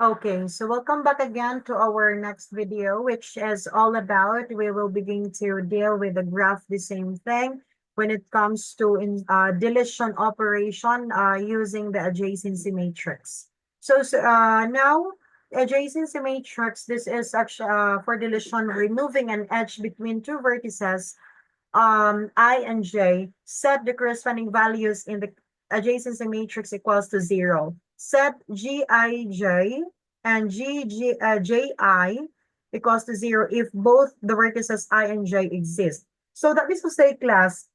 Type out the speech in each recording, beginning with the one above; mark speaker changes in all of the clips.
Speaker 1: Okay, so welcome back again to our next video, which is all about we will begin to deal with the graph, the same thing when it comes to deletion operation using the adjacency matrix. So now adjacency matrix, this is actually for deletion, removing an edge between two vertices I and j, set the corresponding values in the adjacency matrix equals to 0. Set gij and ji equals to 0 if both the vertices I and j exist. So that is to say, class,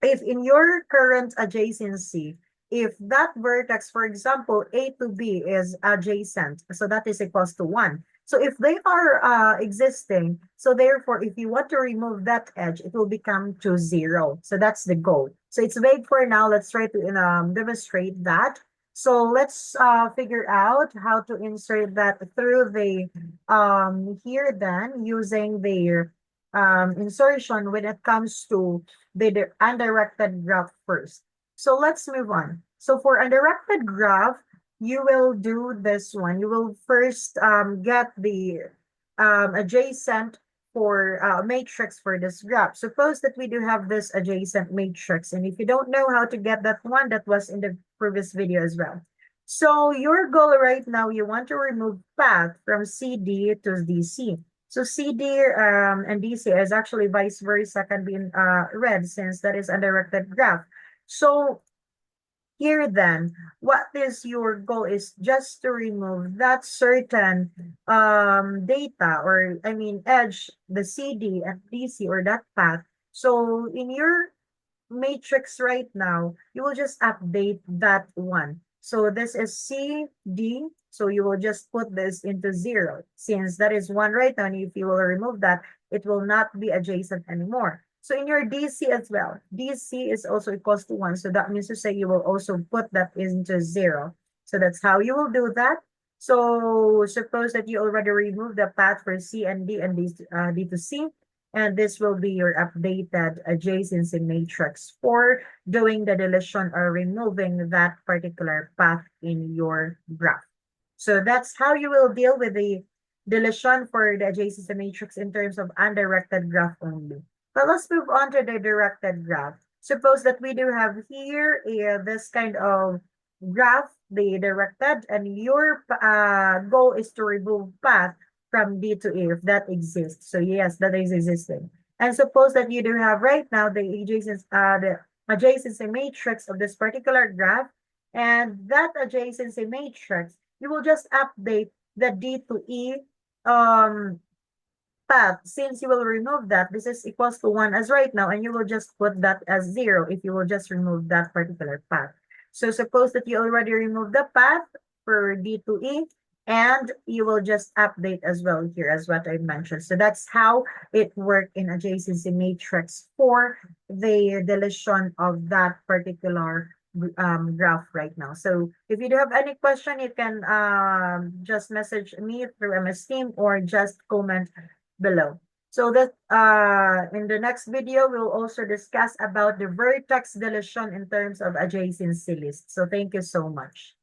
Speaker 1: if in your current adjacency, if that vertex, for example, A to B is adjacent, so that is equals to 1. So if they are existing, so therefore, if you want to remove that edge, it will become to 0. So that's the goal. So it's vague for now. Let's try to demonstrate that. So let's figure out how to insert that through the here then using the insertion when it comes to the undirected graph first. So let's move on. So for undirected graph, you will do this one. You will first get the adjacent for matrix for this graph. Suppose that we do have this adjacent matrix, and if you don't know how to get that one, that was in the previous video as well. So your goal right now, you want to remove path from CD to DC. So CD and DC is actually vice versa, can be in red since that is undirected graph. So here then, what is your goal is just to remove that certain data, or I mean edge, the CD and DC or that path. So in your matrix right now, you will just update that one. So this is CD. So you will just put this into 0. Since that is 1 right now, and if you will remove that, it will not be adjacent anymore. So in your DC as well, DC is also equals to 1. So that means to say you will also put that into 0. So that's how you will do that. So suppose that you already removed the path for C and D and D to C. And this will be your updated adjacency matrix for doing the deletion or removing that particular path in your graph. So that's how you will deal with the deletion for the adjacency matrix in terms of undirected graph only. But let's move on to the directed graph. Suppose that we do have here this kind of graph, the directed, and your goal is to remove path from D to A if that exists. So yes, that is existing. And suppose that you do have right now the adjacency matrix of this particular graph, and that adjacency matrix, you will just update the D to E path. Since you will remove that, this is equals to 1 as right now, and you will just put that as 0 if you will just remove that particular path. So suppose that you already removed the path for D to E, and you will just update as well here as what I mentioned. So that's how it worked in adjacency matrix for the deletion of that particular graph right now. So if you do have any question, you can just message me through MS Team or just comment below. So that in the next video, we'll also discuss about the vertex deletion in terms of adjacency list. So thank you so much.